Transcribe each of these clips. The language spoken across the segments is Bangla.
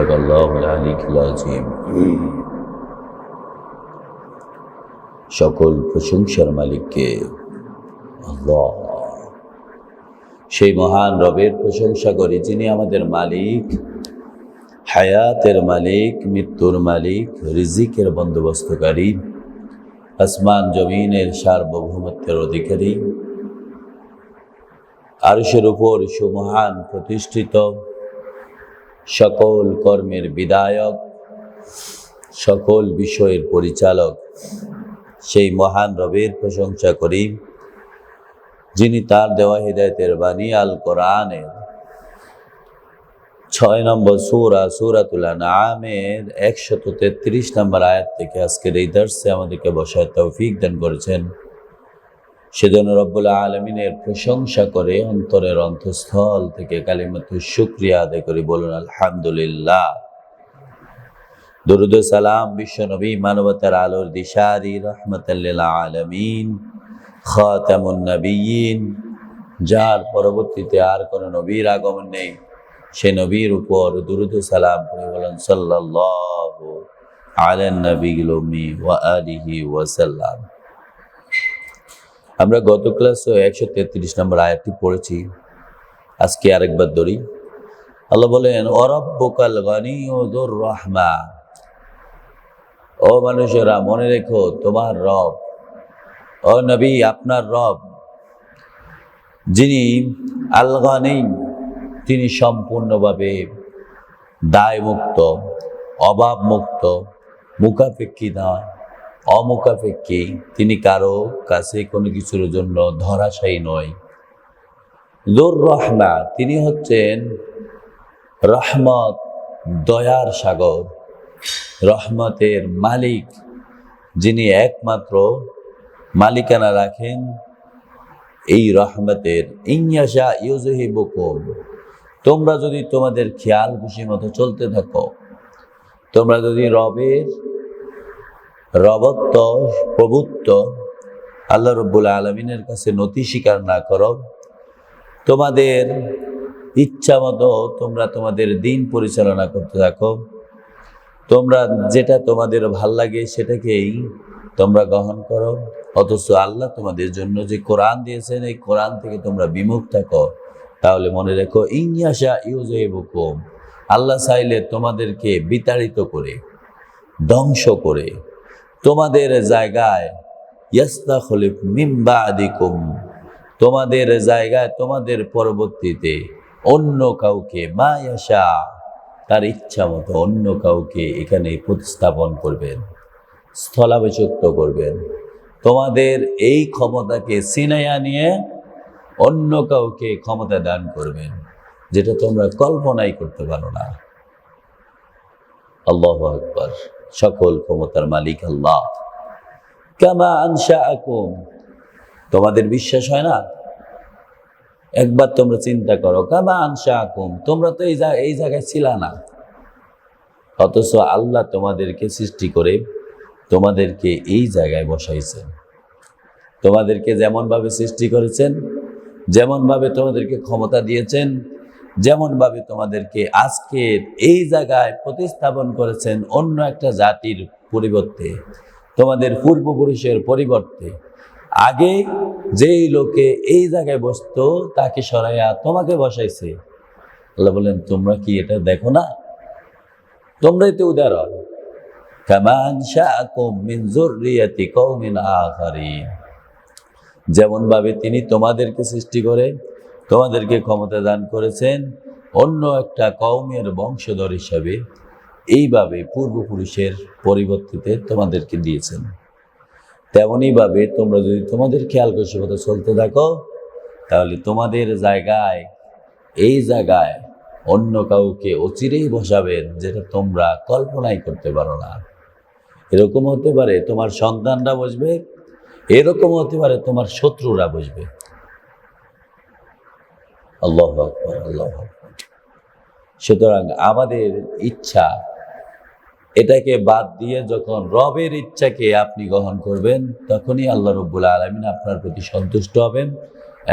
সাদাকাল্লাহুল আলিয়্যুল আযীম। সকল প্রশংসার মালিককে আল্লাহ, সেই মহান রবের প্রশংসা করি যিনি আমাদের মালিক, হায়াতের মালিক, মৃত্যুর মালিক, রিজিকের বন্দোবস্তকারী, আসমান জমিনের সার্বভৌমত্বের অধিকারী, আরশের উপর সুমহান প্রতিষ্ঠিত, সকল কর্মের বিধায়ক, সকল বিষয়ের পরিচালক, সেই মহান রবের প্রশংসা করি যিনি তার দেওয়া হিদায়াতের বাণী আল কোরআনের 6 নম্বর সূরা সূরাতুল আনআমের 133 নম্বর আয়াত থেকে আজকের এই দর্শে আমাদেরকে বসার তৌফিক দান করেছেন। সেজন্য রব্বুল আলামিনের প্রশংসা করে অন্তরের অন্তঃস্থল থেকে কালিমাতু শুকরিয়া আদায় করি, বলুন আলহামদুলিল্লাহ। দরুদ ও সালাম বিশ্ব নবী, মানবতার আলোর দিশারি, রাহমাতাল লিল আলামিন, খাতামুন নবিয়্যিন, যার পরবর্তীতে আর কোন নবীর আগমন নেই, সে নবীর উপর দরুদ ও সালাম করে বলেন সাল্লাল্লাহু আলান নবিয়্যিল উম্মি ওয়া আলিহি ওয়া সাল্লাম। আমরা গত ক্লাসে 133 নম্বর আয়াতটি পড়েছি, আজকে আরেকবার ধরি। আল্লাহ বলেন ওয়া রাব্বুকাল গানিয়্যু যুর রাহমা, ও মানুষেরা মনে রেখো তোমার রব, ও নবী আপনার রব যিনি আল গানি, তিনি সম্পূর্ণভাবে দায়মুক্ত, অভাবমুক্ত, মুখাপেক্ষী নয়, অমুখাপেক্ষী, তিনি কারো কাছে কোনো কিছুর জন্য ধরাশায়ী নয়। যুর রাহমা, তিনি হচ্ছেন রহমত, দয়ার সাগর, রহমতের মালিক, যিনি একমাত্র মালিকানা রাখেন এই রহমতের। ইনয়াশা ইউযহিবুকুম, তোমরা যদি তোমাদের খেয়াল খুশি মতো চলতে থাকো, তোমরা যদি রবের রবত্ব, প্রভুত্ব আল্লাহ রব্বুল আলামিনের কাছে নতি স্বীকার না করো, তোমাদের ইচ্ছা মতো তোমরা তোমাদের দিন পরিচালনা করতে থাকো, তোমরা যেটা তোমাদের ভাল লাগে সেটাকেই তোমরা গ্রহণ করো, অথচ আল্লাহ তোমাদের জন্য যে কোরআন দিয়েছেন এই কোরআন থেকে তোমরা বিমুখ থাকো, তাহলে মনে রেখো ইনয়াশা ইউযহিবুকুম, আল্লাহ চাইলে তোমাদেরকে বিতাড়িত করে, ধ্বংস করে তোমাদের জায়গায় ইয়াস্তাখলিফ মিন বাদিকুম, তোমাদের জায়গায় তোমাদের পরবর্তীতে অন্য কাউকে, মা ইয়াশা, তার ইচ্ছা মতো অন্য কাউকে এখানে প্রতিস্থাপন করবেন, স্থলাভিষিক্ত করবেন। তোমাদের এই ক্ষমতাকে ছিনাইয়া নিয়ে অন্য কাউকে ক্ষমতা দান করবেন, যেটা তোমরা কল্পনাই করতে পারো না। আল্লাহু আকবার, সকল ক্ষমতার মালিক আল্লাহ। কামা আনশাআকুম, তোমাদের বিশ্বাস হয় না? একবার তোমরা চিন্তা করো, কামা আনশাআকুম, তোমরা তো এই জায়গায় ছিলা না, অথচ আল্লাহ তোমাদেরকে সৃষ্টি করে তোমাদেরকে এই জায়গায় বসাইছেন। তোমাদেরকে যেমনভাবে সৃষ্টি করেছেন, যেমনভাবে তোমাদেরকে ক্ষমতা দিয়েছেন, যেমনভাবে তোমাদেরকে আজকের এই জায়গায় প্রতিস্থাপন করেছেন অন্য একটা জাতির পরিবর্তে, তোমাদের পূর্বপুরুষের পরিবর্তে, আগে যেই লোকে এই জায়গায় বসতো তাকে সরাইয়া তোমাকে বসাইছে। আল্লাহ বলেন তোমরা কি এটা দেখো না? তোমরাই তো উদাহরণ। কামা আনশাআকুম মিন যুররিয়াতি কওমিন আখারিন, যেমন ভাবে তিনি তোমাদেরকে সৃষ্টি করে তোমাদেরকে ক্ষমতা দান করেছেন অন্য একটা কওমের বংশধর হিসাবে, এইভাবে পূর্বপুরুষের পরিবর্তিতে তোমাদেরকে দিয়েছেন। তেমনই ভাবে তোমরা যদি তোমাদের খেয়াল খুশি মতো চলতে থাকো, তাহলে তোমাদের জায়গায়, এই জায়গায় অন্য কাউকে অচিরেই বসাবেন, যেটা তোমরা কল্পনাই করতে পারো না। এরকম হতে পারে তোমার সন্তানরা বসবে, এরকম হতে পারে তোমার শত্রুরা বসবে। আল্লাহু আকবার, আল্লাহু আকবার। সুতরাং আমাদের ইচ্ছা, এটাকে বাদ দিয়ে যখন রবের ইচ্ছাকে আপনি গ্রহণ করবেন, তখনই আল্লাহ রব্বুল আলামিন আপনার প্রতি সন্তুষ্ট হবেন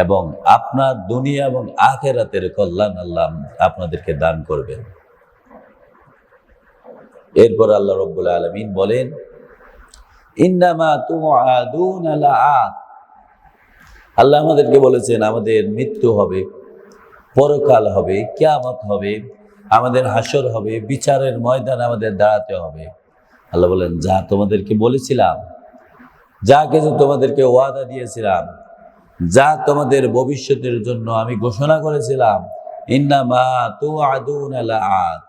এবং আপনার দুনিয়া এবং আখিরাতের কল্যাণ আল্লাহ আপনাদেরকে দান করবেন। এরপর আল্লাহ রাব্বুল আলামিন বলেন, ইন্নামা তুআদুনা লাআত। আল্লাহ আমাদেরকে বলেছেন আমাদের মৃত্যু হবে, পরকাল হবে, কিয়ামত হবে, আমাদের হাসর হবে, বিচারের ময়দানে আমাদের দাঁড়াতে হবে। আল্লাহ বলেন, যা তোমাদেরকে বলেছিলাম, যা কিছু তোমাদেরকে ওয়াদা দিয়েছিলাম, যা তোমাদের ভবিষ্যতের জন্য আমি ঘোষণা করেছিলাম, ইন্নামা তুআদুনা লাআত,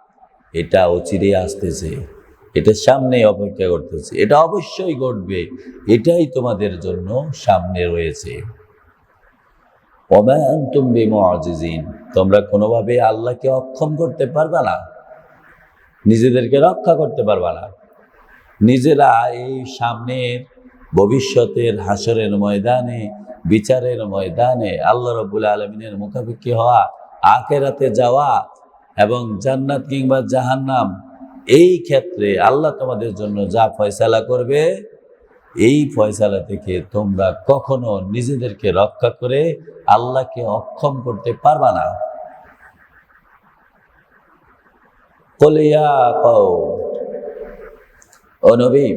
এটা অচিরেই আসতেছে, এটা সামনে অপেক্ষা করতেছে, এটা অবশ্যই ঘটবে, এটাই তোমাদের জন্য সামনে রয়েছে। ওমা আনতুম বিমুআজিজিন, তোমরা কোনোভাবে আল্লাহকে অক্ষম করতে পারবা না, নিজেদেরকে রক্ষা করতে পারবা না। নিজেরা এই সামনের ভবিষ্যতের হাসরের ময়দানে, বিচারের ময়দানে আল্লাহ রাব্বুল আলামিনের মুখাপেক্ষি হওয়া, আখিরাতে যাওয়া এবং জান্নাত কিংবা জাহান্নাম, এই ক্ষেত্রে আল্লাহ তোমাদের জন্য যা ফয়সালা করবে, এই ফয়সালা থেকে তোমরা কখনো নিজেদেরকে রক্ষা করে আল্লাহকে অক্ষম করতে পারবা না। কুল ইয়া কওম, ও নবী,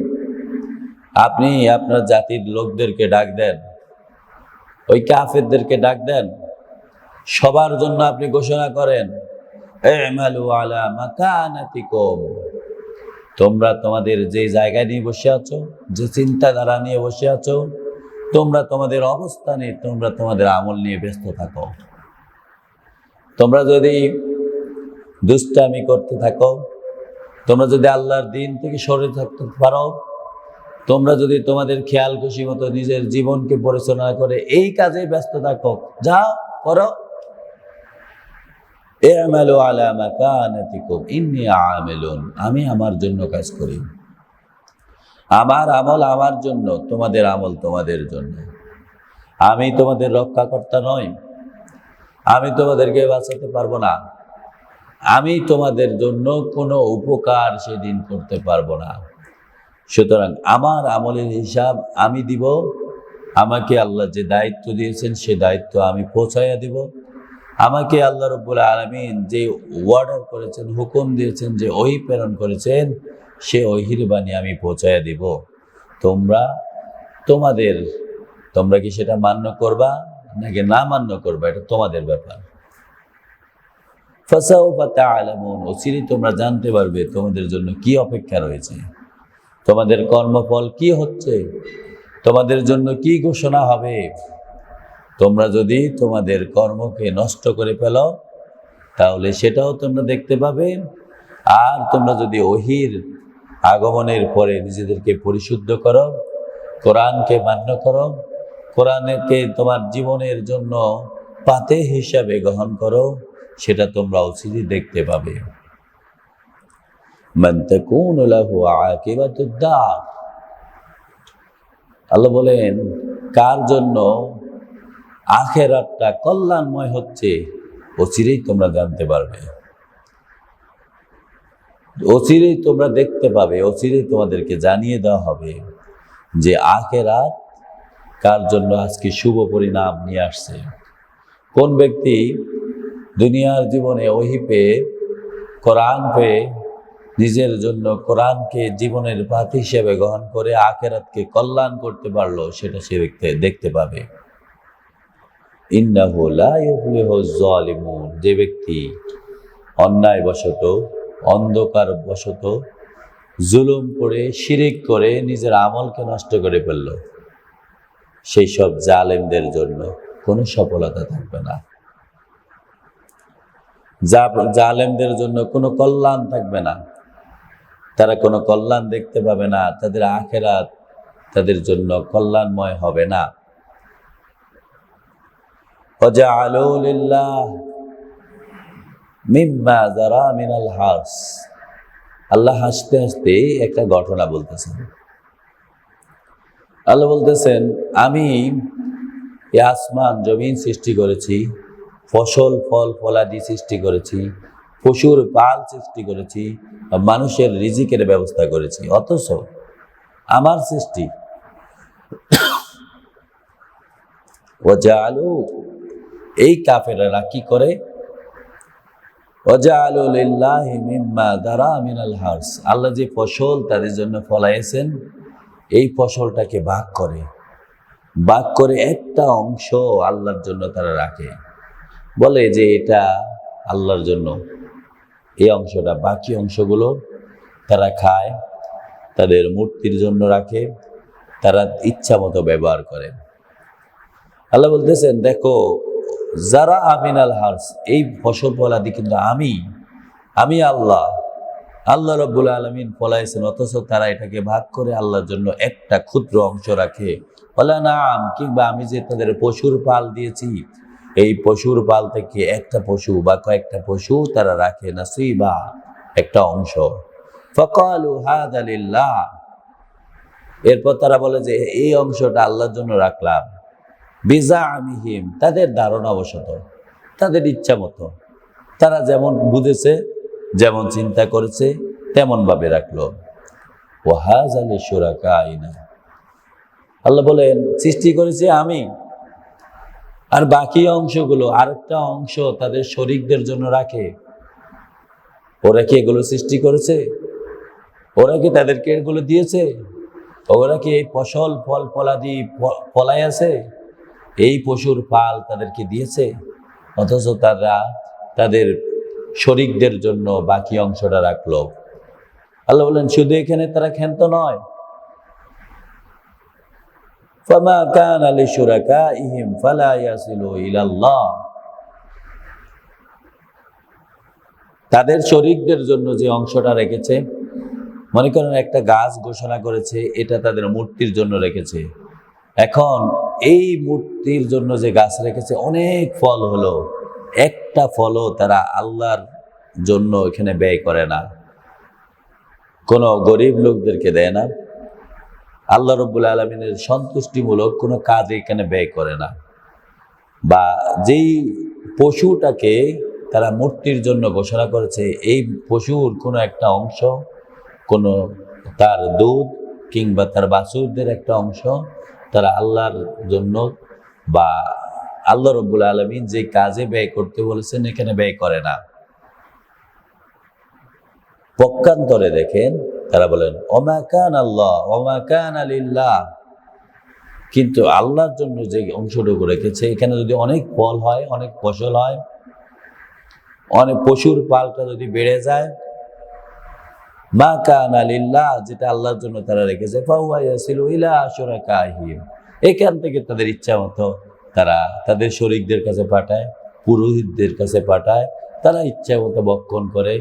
আপনি আপনার জাতির লোকদেরকে ডাক দেন, ওই কাফেরদেরকে ডাক দেন, সবার জন্য আপনি ঘোষণা করেন, ইমালু আলা মাকানাতিকুম, তোমরা তোমাদের যে জায়গা নিয়ে বসে আছো, যে চিন্তাধারা নিয়ে বসে আছো, তোমরা তোমাদের অবস্থানে, তোমরা তোমাদের আমল নিয়ে ব্যস্ত থাকো। তোমরা যদি দুষ্টামি করতে থাকো, তোমরা যদি আল্লাহর দিন থেকে সরে থাকতে পারো, তোমরা যদি তোমাদের খেয়াল খুশি মতো নিজের জীবনকে পরিচালনা করে এই কাজে ব্যস্ত থাকো, যাও করো। ইমালু আলা মাকানাতিকুম ইন্নী আমিলুন, আমি আমার জন্য কাজ করি, আমার আমল আমার জন্য, তোমাদের আমল তোমাদের জন্য। আমি তোমাদের রক্ষাকর্তা নই, আমি তোমাদেরকে বাঁচাতে পারবো না, আমি তোমাদের জন্য কোনো উপকার সেদিন করতে পারবো না। সুতরাং আমার আমলের হিসাব আমি দিব, আমাকে আল্লাহ যে দায়িত্ব দিয়েছেন সে দায়িত্ব আমি পৌঁছাইয়া দিব। আমাকে আল্লাহ রাব্বুল আলামিন যে অর্ডার করেছেন, হুকুম দিয়েছেন, যে ওহী প্রেরণ করেছেন, সে ওহীর বাণী আমি পৌঁছাইয়া দিব। তোমরা কি সেটা মান্য করবা নাকি না মান্য করবা, এটা তোমাদের ব্যাপার। ফাসাউফা তা'লামুন, অচিরেই তোমরা জানতে পারবে তোমাদের জন্য কি অপেক্ষা রয়েছে, তোমাদের কর্মফল কি হচ্ছে, তোমাদের জন্য কি ঘোষণা হবে। তোমরা যদি তোমাদের কর্মকে নষ্ট করে ফেলো, তাহলে সেটাও তোমরা দেখতে পাবে। আর তোমরা যদি ওহীর আগমনের পরে নিজেদেরকে পরিশুদ্ধ করো, কোরআনকে মান্য করো, কোরআনকে তোমার জীবনের জন্য পাতে হিসাবে গ্রহণ করো, সেটা তোমরা অচিরেই দেখতে পাবে। মান তাকুনু লাহু আকিবাতুদ দার, আল্লাহ বলেন, কার জন্য আখিরাতটা কল্যাণময় হচ্ছে, অচিরেই তোমরা জানতে পারবে, অচিরেই তোমরা দেখতে পাবে, অচিরেই তোমাদেরকে জানিয়ে দেওয়া হবে যে আখিরাত কার জন্য আজকে শুভ পরিণাম নিয়ে আসছে। কোন ব্যক্তি দুনিয়ার জীবনে ওহী পেয়ে, কোরআন পেয়ে, নিজের জন্য কোরআনকে জীবনের পাথ হিসেবে গ্রহণ করে আখিরাতকে কল্যাণ করতে পারলো, সেটা সে ব্যক্তি দেখতে পাবে। ইন্নাহু লা ইউফলিহুজ জালিমুন, যে ব্যক্তি অন্যায়বশত, অন্ধকার বশত, জুলুম করে, শিরিক করে নিজের আমলকে নষ্ট করে ফেলল, সেই সব জালেমদের জন্য কোনো সফলতা থাকবে না, জালেমদের জন্য কোনো কল্যাণ থাকবে না, তারা কোনো কল্যাণ দেখতে পাবে না, তাদের আখিরাত তাদের জন্য কল্যাণময় হবে না। ওয়াজআলু লিল্লাহ মিম্মা যারা মিনাল হাস, আল্লাহ হাসতে হাসতে একটা ঘটনা বলতেছেন। আল্লাহ বলতেছেন, আমি এই আসমান জমিন সৃষ্টি করেছি, ফসল ফল ফলাদি সৃষ্টি করেছি, পশুর পাল সৃষ্টি করেছি, মানুষের রিজিকের ব্যবস্থা করেছি, অথচ আমার সৃষ্টি ওয়াজআলু, এই কাফেররা কি করে, ওয়াজআলু লিল্লাহি মিম্মা দারা মিনাল হারস, আল্লাহ যে ফসল তাদের জন্য ফলাইছেন এই ফসলটাকে ভাগ করে একটা অংশ আল্লাহর জন্য তারা রাখে, বলে যে এটা আল্লাহর জন্য, এই অংশটা, বাকি অংশগুলো তারা খায়, তাদের মূর্তির জন্য রাখে, তারা ইচ্ছা মতো ব্যবহার করে। আল্লাহ বলতেছেন দেখো, যারা আমিনাল হার্স, এই ফসল ফলাদি কিন্তু আমি আল্লাহ রাব্বুল আলামিন ফলাইছেন, অথচ তারা এটাকে ভাগ করে আল্লাহর জন্য একটা ক্ষুদ্র অংশ রাখে। বলে নাম, কিংবা আমি যে তাদের পশুর পাল দিয়েছি, এই পশুর পাল থেকে একটা পশু বা কয়েকটা পশু তারা রাখে, নাসিবা, একটা অংশ। ফাকালু হাযা লিল্লাহ, এরপর তারা বলে যে এই অংশটা আল্লাহর জন্য রাখলাম। বিজামিহিম, তাদের ধারণাবশত, তাদের ইচ্ছা মতো, তারা যেমন বুঝেছে, যেমন চিন্তা করেছে, তেমন ভাবে রাখলো। ওয়াহাযা লিশুরাকাইনা, আল্লাহ বলেন সৃষ্টি করেছে আমি, আর বাকি অংশগুলো আরেকটা অংশ তাদের শরীকদের জন্য রাখে। ওরা কি এগুলো সৃষ্টি করেছে? ওরা কি তাদেরকে এগুলো দিয়েছে? ওরা কি এই ফসল ফল ফলাদি ফলাই আছে? এই পশুর পাল তাদেরকে দিয়েছে? অথচ তারা তাদের শরীকদের জন্য বাকি অংশটা রাখলো। আল্লাহ বলেন শুধু এখানে তারা ক্ষান্ত নয়, ফামা কানা লিশুরাকাইহিম ফালা ইয়াসিলু ইলাল্লাহ, তাদের শরীকদের জন্য যে অংশটা রেখেছে, মনে করেন একটা গাছ ঘোষণা করেছে এটা তাদের মূর্তির জন্য রেখেছে, এখন এই মূর্তির জন্য যে গাছ রেখেছে অনেক ফল হলো, একটা ফলও তারা আল্লাহর জন্য এখানে ব্যয় করে না, কোনো গরিব লোকদেরকে দেয় না, আল্লাহ রাব্বুল আলামিনের সন্তুষ্টিমূলক কোনো কাজ এখানে ব্যয় করে না। বা যেই পশুটাকে তারা মূর্তির জন্য ঘোষণা করেছে, এই পশুর কোনো একটা অংশ, কোনো তার দুধ কিংবা তার বাছুরদের একটা অংশ তারা আল্লাহর জন্য বা আল্লাহ রাব্বুল আলামিন যে কাজে ব্যয় করতে বলেছেন এখানে ব্যয় করে না। পক্ষান্তরে দেখেন তারা বলেন ওমা কান আল্লাহ ওমা কান লিল্লাহ, কিন্তু আল্লাহর জন্য যে অংশটুকু রেখেছে এখানে যদি অনেক ফল হয়, অনেক ফসল হয়, অনেক পশুর পালটা যদি বেড়ে যায়, মা কানা লিল্লাহ, যেটা আল্লাহর জন্য তারা রেখেছে, ফাহুয়া ইয়াসিলু ইলা শুরাকাহিম, এখান থেকে তাদের ইচ্ছা মতো তারা তাদের শরীকদের কাছে পাঠায়, পুরোহিতদের কাছে পাঠায়, তারা ইচ্ছা মতো বক্ষণ করে।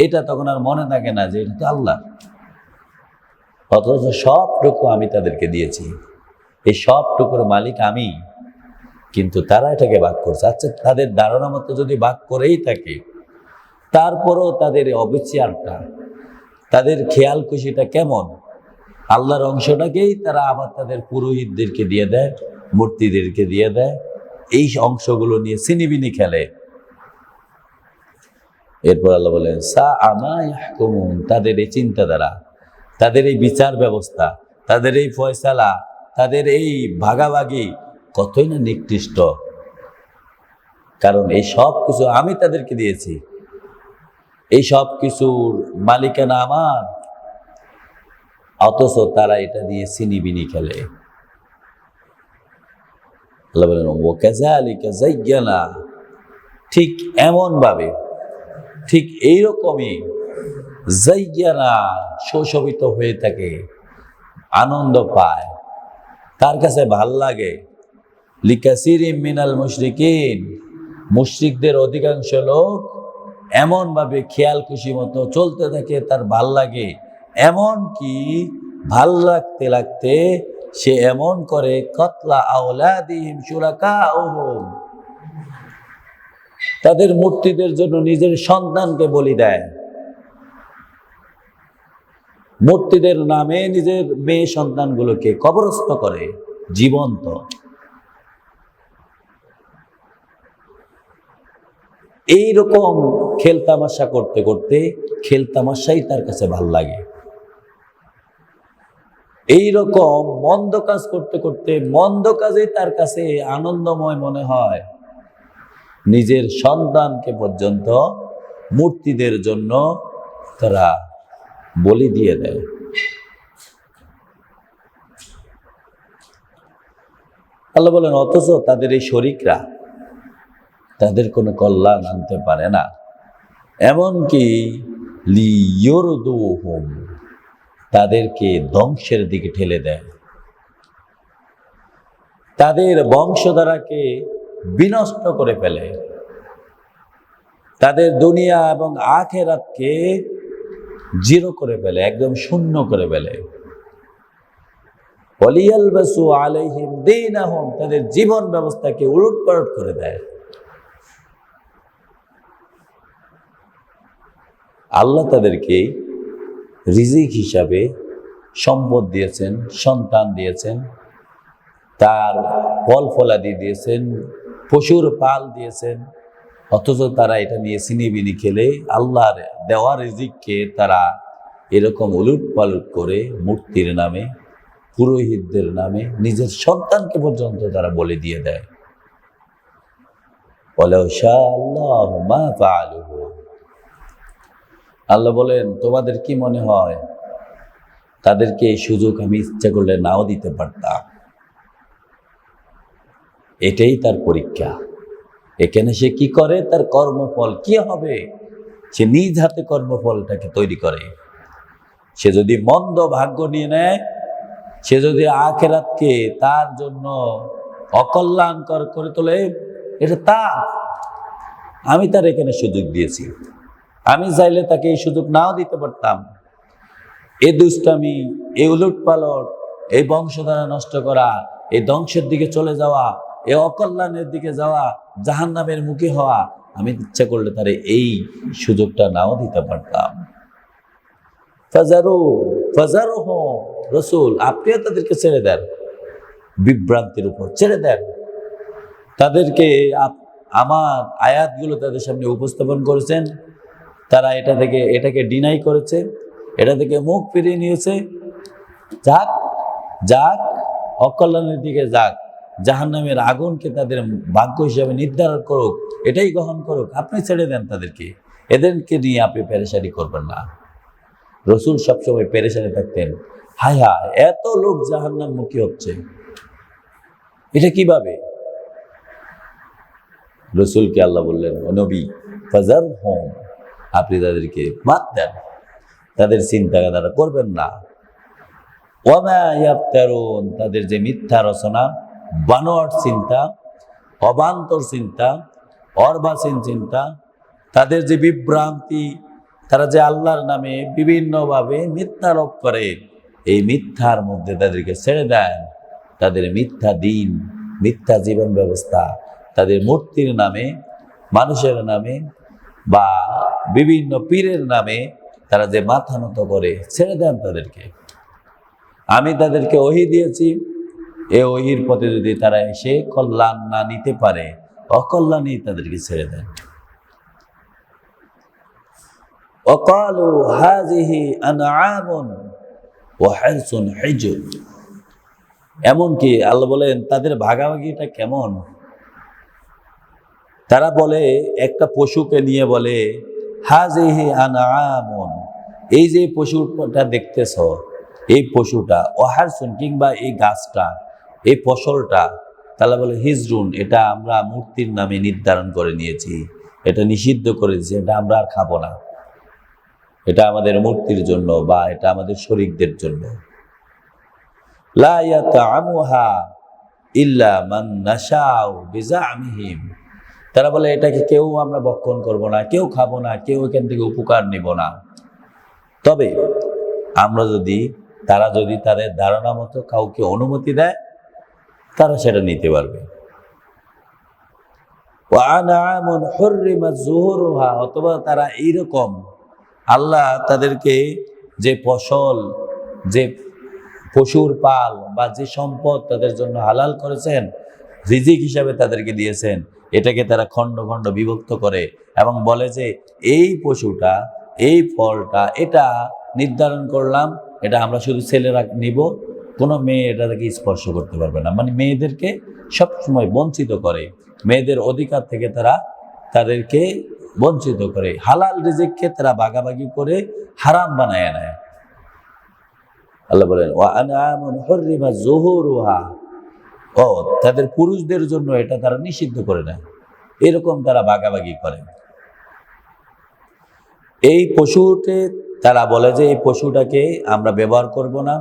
এটা তখন আর মনে থাকে না যে এটা তো আল্লাহ, অথচ সবটুকু আমি তাদেরকে দিয়েছি, এই সবটুকুর মালিক আমি, কিন্তু তারা এটাকে ভাগ করছে। আচ্ছা, তাদের ধারণা মতো যদি ভাগ করেই থাকে, তারপরও তাদের অবিচারটা, তাদের খেয়াল খুশিটা কেমন, আল্লাহর অংশটাকেই তারা আবার তাদের পুরোহিতদেরকে দিয়ে দেয়, মূর্তিদেরকে দিয়ে দেয়, এই অংশগুলো নিয়ে সিনিবিনি খেলে। এরপর আল্লাহ বলেন সা আমা ইয়াহকুমুন, তাদের এই চিন্তাধারা, তাদের এই বিচার ব্যবস্থা, তাদের এই ফয়সালা, তাদের এই ভাগাভাগি কতই না নিকৃষ্ট। কারণ এই সব কিছু আমি তাদেরকে দিয়েছি, এই সব কিছুর মালিকানা আমার, অথচ তারা এটা দিয়ে সিনিবিনি খেলে। আল্লাহ বলেন ওয়াকাযালিকা যায়্যানা, ঠিক এমন ভাবে, ঠিক এইরকমই যায়্যানা, সুশোভিত হয়ে থাকে, আনন্দ পায়, তার কাছে ভাল লাগে, লিকাসিরিম মিনাল মুশরিকিন, মুশরিকদের অধিকাংশ লোক এমন ভাবে খেয়াল খুশি মতো চলতে থাকে, তার ভাল লাগে, এমন কি ভাল লাগতে লাগতে সে এমন করে কতলা আওলাদিহিম শুরাকাউহুম, তাদের মূর্তিদের জন্য নিজের সন্তানকে বলি দেয়, মূর্তিদের নামে নিজের মেয়ে সন্তানগুলোকে কবরস্থ করে জীবন্ত। এইরকম খেলতামাশা করতে করতে, খেলতামাশাই তার কাছে ভাল লাগে, এইরকম মন্দ কাজ করতে করতে মন্দ কাজেই তার কাছে আনন্দময় মনে হয়, নিজের সন্তানকে পর্যন্ত মূর্তিদের জন্য তারা বলি দিয়ে দেয়। আল্লাহ বলেন অথচ তাদের এই শরীকরা তাদের কোনো কল্যাণ আনতে পারে না, এমনকি লিয়ুরদুহুম তাদেরকে ধ্বংসের দিকে ঠেলে দেয়, তাদের বংশধারাকে বিনষ্ট করে ফেলে, তাদের দুনিয়া এবং আখিরাতকে জিরো করে ফেলে, একদম শূন্য করে ফেলে। ওয়ালিয়ালবাসু আলাইহিম দীনাহুম তাদের জীবন ব্যবস্থাকে উলটপালট করে দেয়। আল্লাহ তাদেরকে রিজিক হিসাবে সম্পদ দিয়েছেন, সন্তান দিয়েছেন, তার ফল ফলাদি দিয়েছেন, পশুর পাল দিয়েছেন, অথচ তারা এটা নিয়ে সিনিবিনি খেলে আল্লাহর দেওয়া রিজিককে তারা এরকম উলট পালট করে মূর্তির নামে, পুরোহিতদের নামে নিজের সন্তানকে পর্যন্ত তারা বলে দিয়ে দেয়। ওয়ালাউ শাআল্লাহু মা ফাআলুহু আল্লাহ বলেন তোমাদের কি মনে হয় তাদেরকে এই সুযোগ আমি ইচ্ছা করলে নাও দিতে পারতাম? এটাই তার পরীক্ষা। এখানে সে কি করে, তার কর্মফল কি হবে সে নিজ হাতে কর্মফলটাকে তৈরি করে। সে যদি মন্দ ভাগ্য নিয়ে নেয়, সে যদি আখিরাতকে তার জন্য অকল্যাণকর করে তোলে, এটা তার, আমি তার এখানে সুযোগ দিয়েছি, আমি চাইলে তাকে এই সুযোগ নাও দিতে পারতাম। এই দুষ্টামি, এই উলট পালট, এই বংশধারা নষ্ট করা, এই ধ্বংসের দিকে চলে যাওয়া, এই অকল্যাণের দিকে যাওয়া, জাহান্নামের মুখী হওয়া, আমি ইচ্ছা করলে তারে এই সুযোগটা নাও দিতে পারতাম। রসুল আপনিও তাদেরকে ছেড়ে দেন, বিভ্রান্তির উপর ছেড়ে দেন তাদেরকে। আমার আয়াতগুলো তাদের সামনে উপস্থাপন করেছেন, তারা এটাকে ডিনাই করেছে, এটা থেকে মুখ ফিরিয়ে নিয়েছে। যাক যাক, অকল্যাণের দিকে যাক, জাহান্নামের আগুনকে তাদের ভাগ্য হিসাবে নির্ধারণ করুক, এটাই গ্রহণ করুক, আপনি ছেড়ে দেন তাদেরকে, এদেরকে নিয়ে আপনি পেরেশানি করবেন না। রসুল সবসময় পেরেশানি থাকতেন, হায় হায় এত লোক জাহান্নাম মুখী হচ্ছে, এটা কিভাবে? রসুলকে আল্লাহ বললেন, ও নবী ফাযারহুম আপনি তাদেরকে বাদ দেন, তাদের চিন্তা তারা করবেন না। ওয়ামা ইয়াফতারুন তাদের যে মিথ্যা রচনা, বানোয়াট চিন্তা, অবান্তর চিন্তা, অর্বাচীন চিন্তা, তাদের যে বিভ্রান্তি, তারা যে আল্লাহর নামে বিভিন্নভাবে মিথ্যা রোপ করে, এই মিথ্যার মধ্যে তাদেরকে ছেড়ে দেন। তাদের মিথ্যা দিন, মিথ্যা জীবন ব্যবস্থা, তাদের মূর্তির নামে, মানুষের নামে বা বিভিন্ন পীরের নামে তারা যে মাথা নত করে, ছেড়ে দেন তাদেরকে। আমি তাদেরকে ওহী দিয়েছি, এ ওহীর পথে যদি তারা এসে কল্যাণ না নিতে পারে, অকল্যাণই তাদেরকে ছেড়ে দেন। ওয়াকালু হাযিহি আনআমুন ওয়া হিরসুন হিজর এমনকি আল্লাহ বলেন তাদের ভাগাভাগিটা কেমন। তারা বলে, একটা পশুকে নিয়ে বলে, হাযিহি আনআমুন এই যে পশুটা দেখতেছ, এই পশুটা, ওয়াহারসুন কিংবা এই গাছটা, এই ফসলটা, তাহলে বলে হিজরুন এটা আমরা মূর্তির নামে নির্ধারণ করে নিয়েছি, এটা নিষিদ্ধ করে দিয়েছি, এটা আমরা আর খাবো না, এটা আমাদের মূর্তির জন্য বা এটা আমাদের শরীকদের জন্য। লা ইয়াতাআমুহা ইল্লা মান নাশাউ বিজামিহিম তারা বলে এটাকে কেউ আমরা ভক্ষণ করব না, কেউ খাবো না, কেউ এখান থেকে উপকার নিব না, তবে তারা যদি তাদের ধারণা মতো কাউকে অনুমতি দেয়, তারা সেটা নিতে পারবে। ওয়া আনআমুন হুররিমাত যুহুরুহা অথবা তারা এইরকম আল্লাহ তাদেরকে যে ফসল, যে পশুর পাল বা যে সম্পদ তাদের জন্য হালাল করেছেন, রিজিক হিসাবে তাদেরকে দিয়েছেন, এটাকে তারা খণ্ড খণ্ড বিভক্ত করে এবং বলে যে এই পশুটা, এই ফলটা, এটা নির্ধারণ করলাম, এটা আমরা শুধু ছেলেরা নিব, কোনো মেয়ে এটা থেকে স্পর্শ করতে পারবে না। মানে মেয়েদেরকে সবসময় বঞ্চিত করে, মেয়েদের অধিকার থেকে তারা তাদেরকে বঞ্চিত করে, হালাল রিজিককে তারা ভাগাভাগি করে হারাম বানায় নেয়। আল্লাহ বলেন ওয়া আনআমুন হুররিমাত যুহুরুহা, ও তাদের পুরুষদের জন্য এটা তারা নিষিদ্ধ করে নেয়, এরকম তারা ভাগাভাগি করে। এই পশুতে তারা বলে যে এই পশুটাকে আমরা ব্যবহার করব না,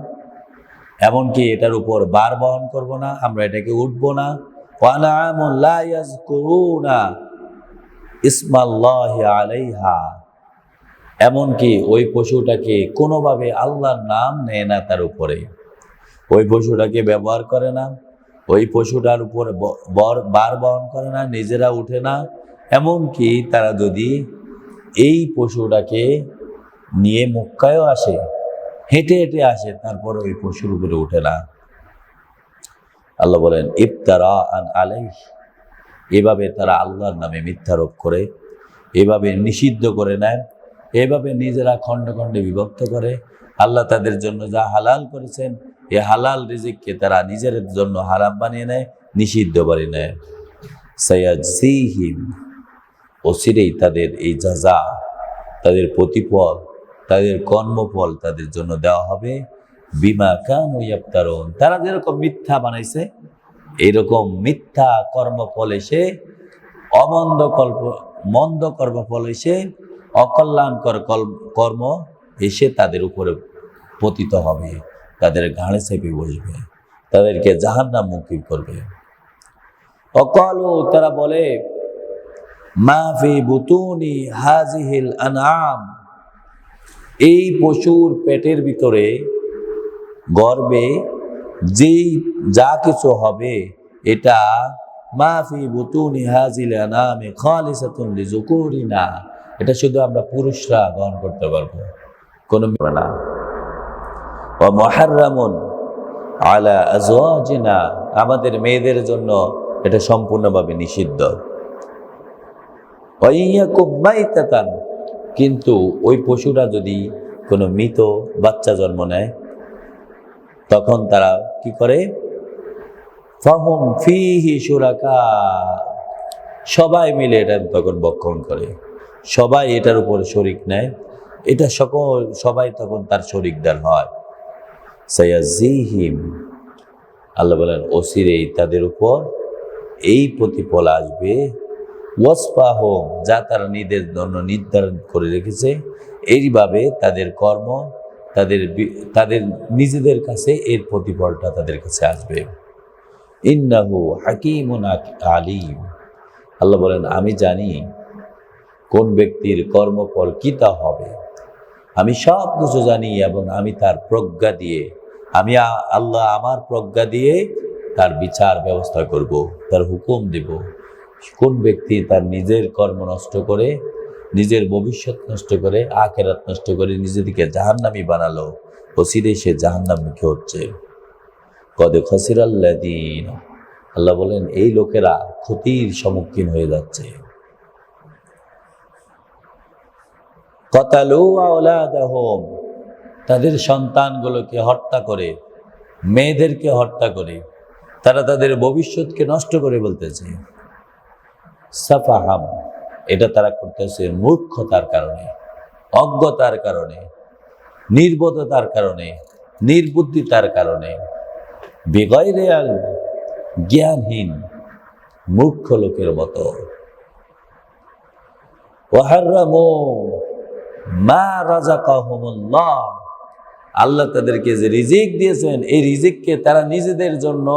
এমনকি এটার উপর বার বহন করব না, আমরা এটাকে উঠবো না। ওয়া আনআমুন লা ইয়াযকুরুনা ইসমাল্লাহি আলাইহা, এমনকি ওই পশুটাকে কোনোভাবে আল্লাহর নাম নেয় না তার উপরে, ওই পশুটাকে ব্যবহার করে না, ওই পশুটার উপরে বার বহন করে না, নিজেরা উঠে না। এমনকি তারা যদি এই পশুটাকে নিয়ে মক্কায়ও আসে, হেঁটে হেঁটে আসে, তারপর ওই পশুর উপরে উঠে না। আল্লাহ বলেন ইফতারা আন আলাইহি, এভাবে তারা আল্লাহর নামে মিথ্যারোপ করে, এভাবে নিষিদ্ধ করে নেয়, এভাবে নিজেরা খণ্ডে খণ্ডে বিভক্ত করে। আল্লাহ তাদের জন্য যা হালাল করেছেন, এই হালাল রিজিককে তারা নিজের জন্য হারাম বানিয়ে নেয়, নিষিদ্ধ বানিয়ে নেয়। সায়াজজিহিম, অচিরেই তাদের এই জাযা, তাদের প্রতিফল, তাদের কর্মফল তাদের জন্য দেওয়া হবে। বিমা কানু ইয়াফতারুন, তারা যেরকম মিথ্যা বানাইছে, এইরকম মিথ্যা কর্মফল এসে, মন্দ কর্মফল এসে, অকল্যাণকর কর্ম এসে তাদের উপরে পতিত হবে, তাদের ঘাড়ে চেপে বসবে, তাদেরকে জাহান্নামমুখী করবে। অকালু, তারা বলে মা ফি বুতুনি হাযিহিল আনআম, এই পশুর পেটের ভিতরে, গর্ভে যেই যা কিছু হবে, এটা মা ফি বুতুনি হাযিল আনআম খালিসাতুন লিযুকুরিনা, এটা শুধু আমরা পুরুষরা গ্রহণ করতে পারবো, কোনো না। ওয়া মুহাররামুন আলা আজওয়াজিনা, আমাদের মেয়েদের জন্য এটা সম্পূর্ণভাবে নিষিদ্ধ। ওয়া ইয়াকুম মাইতাতান, কিন্তু ওই পশুরা যদি কোনো মৃত বাচ্চা জন্ম নেয়, তখন তারা কি করে, ফাহুম ফিহি শুরাকা, সবাই মিলে এটা তখন ভক্ষণ করে, সবাই এটার উপর শরিক নেয়, এটা সবাই তখন তার শরিকদার হয়। সায়াজিহিম, আল্লাহ বলেন অচিরেই তাদের উপর এই প্রতিফল আসবে। ওয়াসফাহুম, যা তারা নিজেদের জন্য নির্ধারণ করে রেখেছে, এইভাবে তাদের কর্ম, তাদের নিজেদের কাছে এর প্রতিফলটা তাদের কাছে আসবে। ইন্নাহু হাকিমুন আলিম, আল্লাহ বলেন আমি জানি কোন ব্যক্তির কর্মফল কি তা হবে, আমি সব কিছু জানি, এবং আমি তার প্রজ্ঞা দিয়ে, আমি আল্লাহ আমার প্রজ্ঞা দিয়ে তার বিচার ব্যবস্থা করব, তার হুকুম দেব। কোন ব্যক্তি তার নিজের কর্ম নষ্ট করে, নিজের ভবিষ্যৎ নষ্ট করে, আখিরাত নষ্ট করে নিজেদিকে জাহান্নামী বানালো, অচিরেই সে জাহান্নামমুখী হচ্ছে। কদ খাসিরাল্লাযীন, আল্লাহ বলেন এই লোকেরা ক্ষতির সম্মুখীন হয়ে যাচ্ছে। কাতালু আওলাদাহুম, তাদের সন্তানগুলোকে হত্যা করে, মেয়েদেরকে হত্যা করে, তারা তাদের ভবিষ্যৎকে নষ্ট করে বলতেছে। সাফাহাম, এটা তারা করতেছে মূর্খতার কারণে, অজ্ঞতার কারণে, নির্বোধতার কারণে, নির্বুদ্ধিতার কারণে, বেগাইরে জ্ঞানহীন মূর্খ লোকের মতো। ওয়াহাররামু মা রাযাকাহুমুল্লাহ, আল্লাহ তাদেরকে যে রিজিক দিয়েছেন, এই রিজিককে তারা নিজেদের জন্য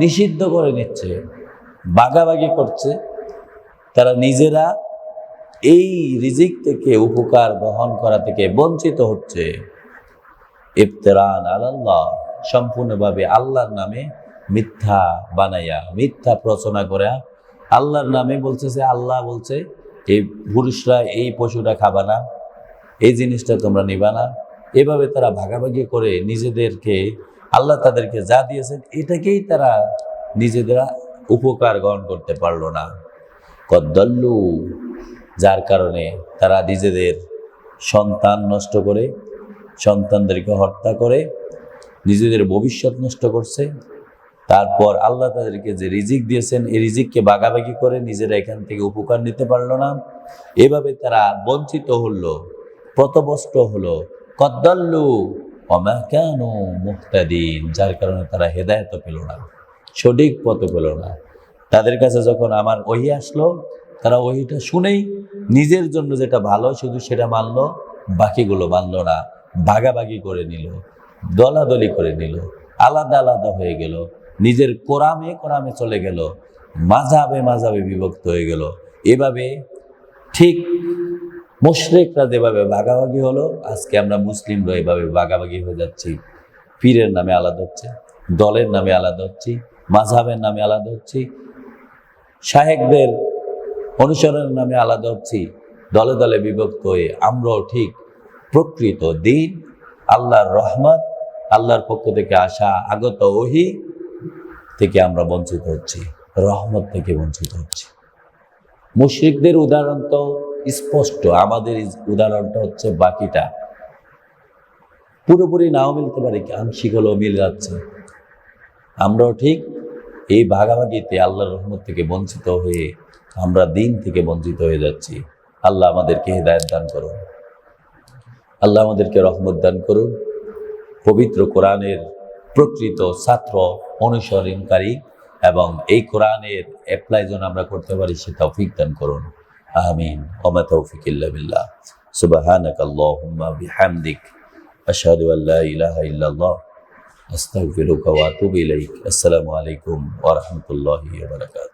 নিষিদ্ধ করে নিচ্ছে, ভাগাভাগি করছে, তারা নিজেরা এই রিজিক থেকে উপকার গ্রহণ করা থেকে বঞ্চিত হচ্ছে। ইফতিরান আলাল্লাহ, সম্পূর্ণভাবে আল্লাহর নামে মিথ্যা বানাইয়া, মিথ্যা প্রচনা করে আল্লাহর নামে বলছে যে আল্লাহ বলছে এই পুরুষরা এই পশুটা খাবা না, এই জিনিসটা তোমরা নিবা না, এভাবে তারা ভাগাভাগি করে নিজেদেরকে, আল্লাহ তাদেরকে যা দিয়েছেন এটাকেই তারা নিজেরা উপকার গ্রহণ করতে পারলো না। কদ্দল্লু, যার কারণে তারা নিজেদের সন্তান নষ্ট করে, সন্তানদেরকে হত্যা করে নিজেদের ভবিষ্যৎ নষ্ট করছে। তারপর আল্লাহ তাদেরকে যে রিজিক দিয়েছেন এই রিজিককে ভাগাভাগি করে নিজেরা এখান থেকে উপকার নিতে পারলো না। এভাবে তারা বঞ্চিত হলো, পথভ্রষ্ট হলো, কদ্দাল্লু ওমা কানু মুহতাদিন, যার কারণে তারা হেদায়েত পেল না, সঠিক পথ পেল না। তাদের কাছে যখন আমার ওহী আসলো, তারা ওহীটা শুনেই নিজের জন্য যেটা ভালো শুধু সেটা মানলো, বাকিগুলো মানলো না, ভাগাভাগি করে নিল, দলাদলি করে নিল, আলাদা আলাদা হয়ে গেল, নিজের কোরামে কোরামে চলে গেল, মাযহাবে মাযহাবে বিভক্ত হয়ে গেল। এভাবে ঠিক মুশরিকরা যেভাবে ভাগাভাগি হলো, আজকে আমরা মুসলিমরা এভাবে ভাগাভাগি হয়ে যাচ্ছি। পীরের নামে আলাদা হচ্ছে, দলের নামে আলাদা হচ্ছি, মাযহাবের নামে আলাদা হচ্ছি, শায়েখদের অনুসরণের নামে আলাদা হচ্ছি, দলে দলে বিভক্ত হয়ে আমরাও ঠিক প্রকৃত দিন, আল্লাহর রহমত, আল্লাহর পক্ষ থেকে আসা আগত ওহী থেকে আমরা বঞ্চিত হচ্ছি, রহমত থেকে বঞ্চিত হচ্ছি। মুশরিকদের উদাহরণ তো স্পষ্ট, আমাদের উদাহরণটা হচ্ছে বাকিটা। পুরোপুরি নাও মিলতে পারে, আংশিক হলেও মিল যাচ্ছে। আমরাও ঠিক এই ভাগাভাগিতে আল্লাহর রহমত থেকে বঞ্চিত হয়ে আমরা দিন থেকে বঞ্চিত হয়ে যাচ্ছি। আল্লাহ আমাদেরকে হেদায়েত দান করুন, আল্লাহ আমাদেরকে রহমত দান করুন। পবিত্র কোরআনের প্রকৃত ছাত্র, অনুসরণকারী এবং এই কোরআনের অ্যাপ্লাই যেন আমরা করতে পারি সে তৌফিক দান করুন। আমিন। ওয়া মা তৌফিক ইল্লা বিল্লাহ। সুবহানাকা আল্লাহুম্মা বিহামদিক আশহাদু আল লা ইলাহা ইল্লাল্লাহ আস্তাগফিরুকা ওয়া আতুবু ইলাইক। আসসালামু আলাইকুম ওয়া রাহমাতুল্লাহি ওয়া বারাকাতুহু।